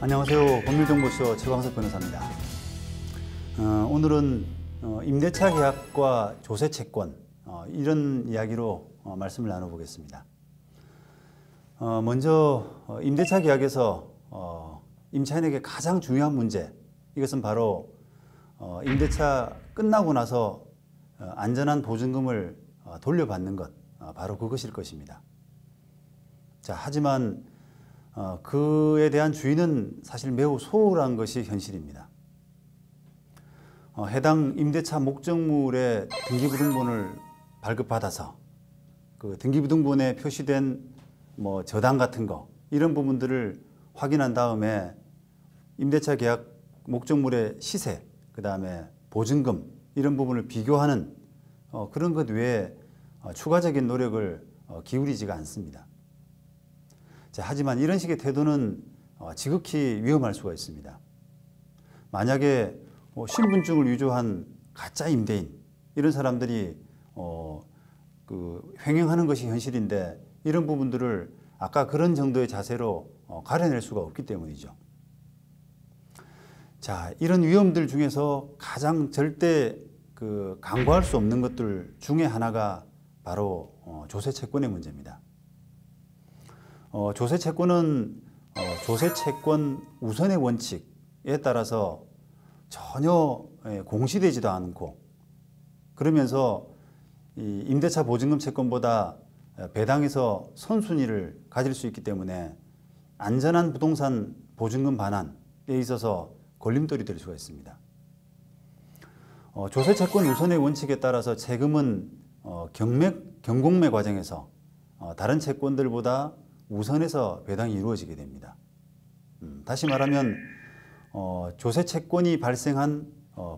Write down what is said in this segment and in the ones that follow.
안녕하세요. 법률정보쇼 최광석 변호사입니다. 오늘은 임대차 계약과 조세 채권 이런 이야기로 말씀을 나눠보겠습니다. 먼저 임대차 계약에서 임차인에게 가장 중요한 문제, 이것은 바로 임대차 끝나고 나서 안전한 보증금을 돌려받는 것, 바로 그것일 것입니다. 자, 하지만 그에 대한 주의는 사실 매우 소홀한 것이 현실입니다. 해당 임대차 목적물의 등기부등본을 발급받아서 그 등기부등본에 표시된 저당 같은 거, 이런 부분들을 확인한 다음에 임대차 계약 목적물의 시세, 그 다음에 보증금, 이런 부분을 비교하는 그런 것 외에 추가적인 노력을 기울이지가 않습니다. 자, 하지만 이런 식의 태도는 지극히 위험할 수가 있습니다. 만약에 신분증을 위조한 가짜 임대인, 이런 사람들이 횡행하는 것이 현실인데, 이런 부분들을 아까 그런 정도의 자세로 가려낼 수가 없기 때문이죠. 자, 이런 위험들 중에서 가장 절대 간과할 수 없는 것들 중에 하나가 바로 조세 채권의 문제입니다. 조세 채권은 조세 채권 우선의 원칙에 따라서 전혀 공시되지도 않고, 그러면서 이 임대차 보증금 채권보다 배당에서 선순위를 가질 수 있기 때문에 안전한 부동산 보증금 반환에 있어서 걸림돌이 될 수가 있습니다. 조세 채권 우선의 원칙에 따라서 세금은 경공매 과정에서 다른 채권들보다 우선해서 배당이 이루어지게 됩니다. 다시 말하면 조세 채권이 발생한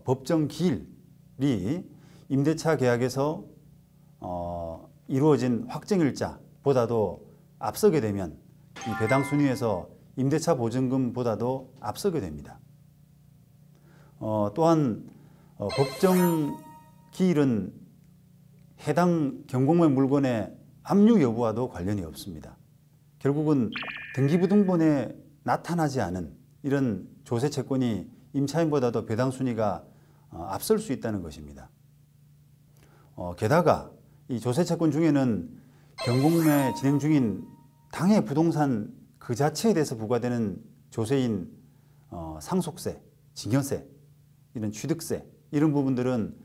법정 기일이 임대차 계약에서 이루어진 확정일자보다도 앞서게 되면 이 배당 순위에서 임대차 보증금보다도 앞서게 됩니다. 또한 법정 기일은 해당 경공매 물건의 압류 여부와도 관련이 없습니다. 결국은 등기부등본에 나타나지 않은 이런 조세 채권이 임차인보다도 배당 순위가 앞설 수 있다는 것입니다. 게다가 이 조세 채권 중에는 경공매 진행 중인 당해 부동산 그 자체에 대해서 부과되는 조세인 상속세, 증여세, 이런 취득세, 이런 부분들은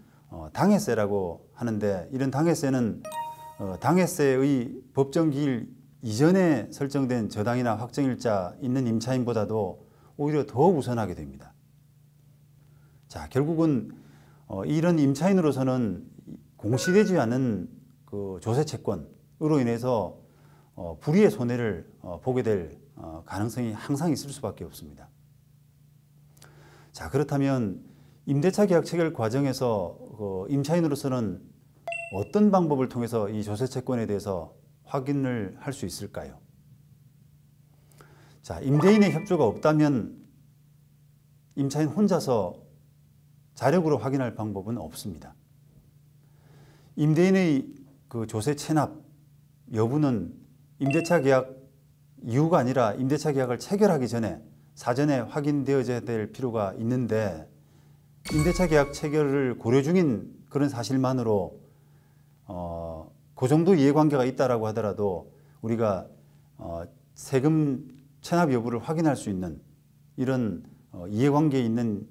당해세라고 하는데, 이런 당해세는 당해세의 법정 기일 이전에 설정된 저당이나 확정일자 있는 임차인보다도 오히려 더 우선하게 됩니다. 자, 결국은 이런 임차인으로서는 공시되지 않은 그 조세 채권으로 인해서 불의의 손해를 보게 될 가능성이 항상 있을 수밖에 없습니다. 자, 그렇다면 임대차 계약 체결 과정에서 임차인으로서는 어떤 방법을 통해서 이 조세 채권에 대해서 확인을 할 수 있을까요? 자, 임대인의 협조가 없다면 임차인 혼자서 자력으로 확인할 방법은 없습니다. 임대인의 그 조세 체납 여부는 임대차 계약 이후가 아니라 임대차 계약을 체결하기 전에 사전에 확인되어야 될 필요가 있는데, 임대차 계약 체결을 고려 중인 그런 사실만으로 그 정도 이해관계가 있다라고 하더라도 우리가 세금 체납 여부를 확인할 수 있는 이런 이해관계에 있는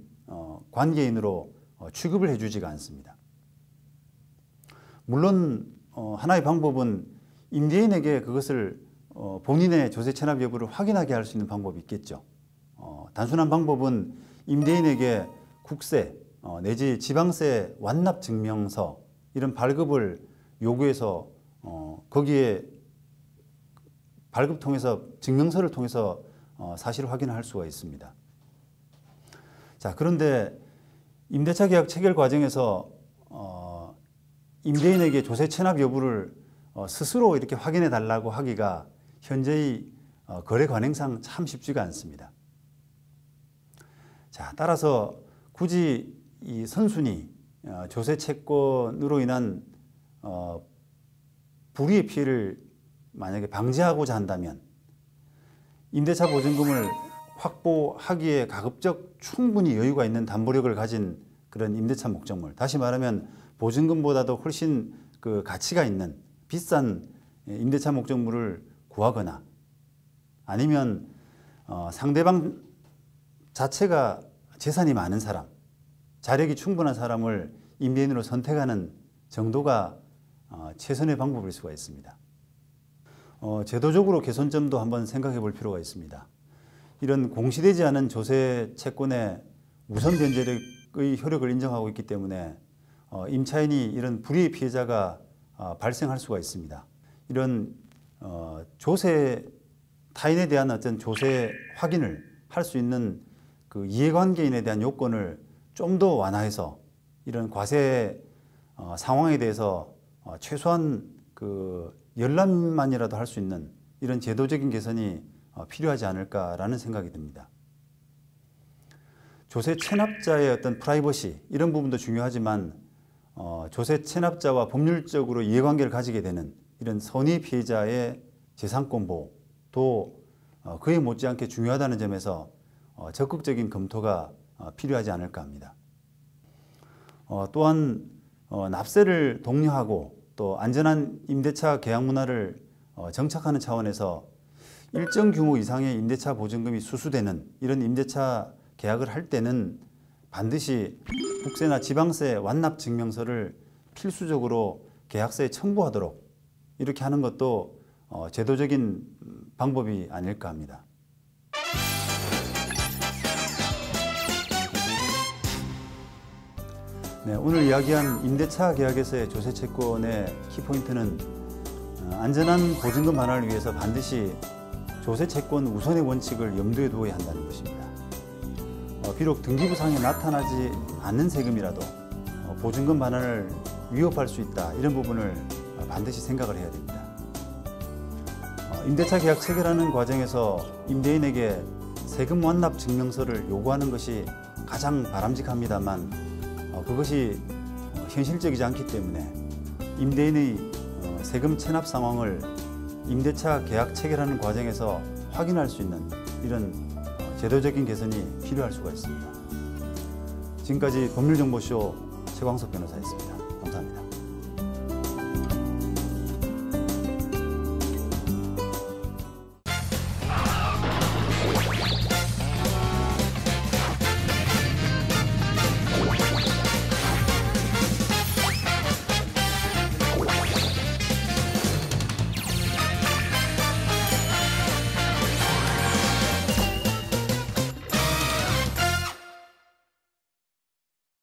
관계인으로 취급을 해주지가 않습니다. 물론 하나의 방법은 임대인에게 그것을 본인의 조세 체납 여부를 확인하게 할 수 있는 방법이 있겠죠. 단순한 방법은 임대인에게 국세 내지 지방세 완납 증명서, 이런 발급을 요구해서 거기에 발급 통해서 증명서를 통해서 사실 확인을 할 수가 있습니다. 자, 그런데 임대차 계약 체결 과정에서 임대인에게 조세 체납 여부를 스스로 이렇게 확인해 달라고 하기가 현재의 거래 관행상 참 쉽지가 않습니다. 자, 따라서 굳이 이 선순위 조세 채권으로 인한 불이의 피해를 만약에 방지하고자 한다면 임대차 보증금을 확보하기에 가급적 충분히 여유가 있는 담보력을 가진 그런 임대차 목적물, 다시 말하면 보증금보다도 훨씬 그 가치가 있는 비싼 임대차 목적물을 구하거나 아니면 상대방 자체가 재산이 많은 사람, 자력이 충분한 사람을 임대인으로 선택하는 정도가 최선의 방법일 수가 있습니다. 제도적으로 개선점도 한번 생각해 볼 필요가 있습니다. 이런 공시되지 않은 조세 채권의 우선 변제력의 효력을 인정하고 있기 때문에 임차인이 이런 불이의 피해자가 발생할 수가 있습니다. 이런 조세 타인에 대한 어떤 조세 확인을 할 수 있는 그 이해관계인에 대한 요건을 좀 더 완화해서 이런 과세 상황에 대해서 최소한 그 열람만이라도 할 수 있는 이런 제도적인 개선이 필요하지 않을까라는 생각이 듭니다. 조세 체납자의 어떤 프라이버시 이런 부분도 중요하지만 조세 체납자와 법률적으로 이해관계를 가지게 되는 이런 선의 피해자의 재산권 보호도 그에 못지않게 중요하다는 점에서 적극적인 검토가 필요하지 않을까 합니다. 또한 납세를 독려하고 또 안전한 임대차 계약 문화를 정착하는 차원에서 일정 규모 이상의 임대차 보증금이 수수되는 이런 임대차 계약을 할 때는 반드시 국세나 지방세 완납 증명서를 필수적으로 계약서에 첨부하도록 이렇게 하는 것도 제도적인 방법이 아닐까 합니다. 네, 오늘 이야기한 임대차 계약에서의 조세 채권의 키포인트는 안전한 보증금 반환을 위해서 반드시 조세 채권 우선의 원칙을 염두에 두어야 한다는 것입니다. 비록 등기부상에 나타나지 않는 세금이라도 보증금 반환을 위협할 수 있다, 이런 부분을 반드시 생각을 해야 됩니다. 임대차 계약 체결하는 과정에서 임대인에게 세금 완납 증명서를 요구하는 것이 가장 바람직합니다만 그것이 현실적이지 않기 때문에 임대인의 세금 체납 상황을 임대차 계약 체결하는 과정에서 확인할 수 있는 이런 제도적인 개선이 필요할 수가 있습니다. 지금까지 법률정보쇼 최광석 변호사였습니다.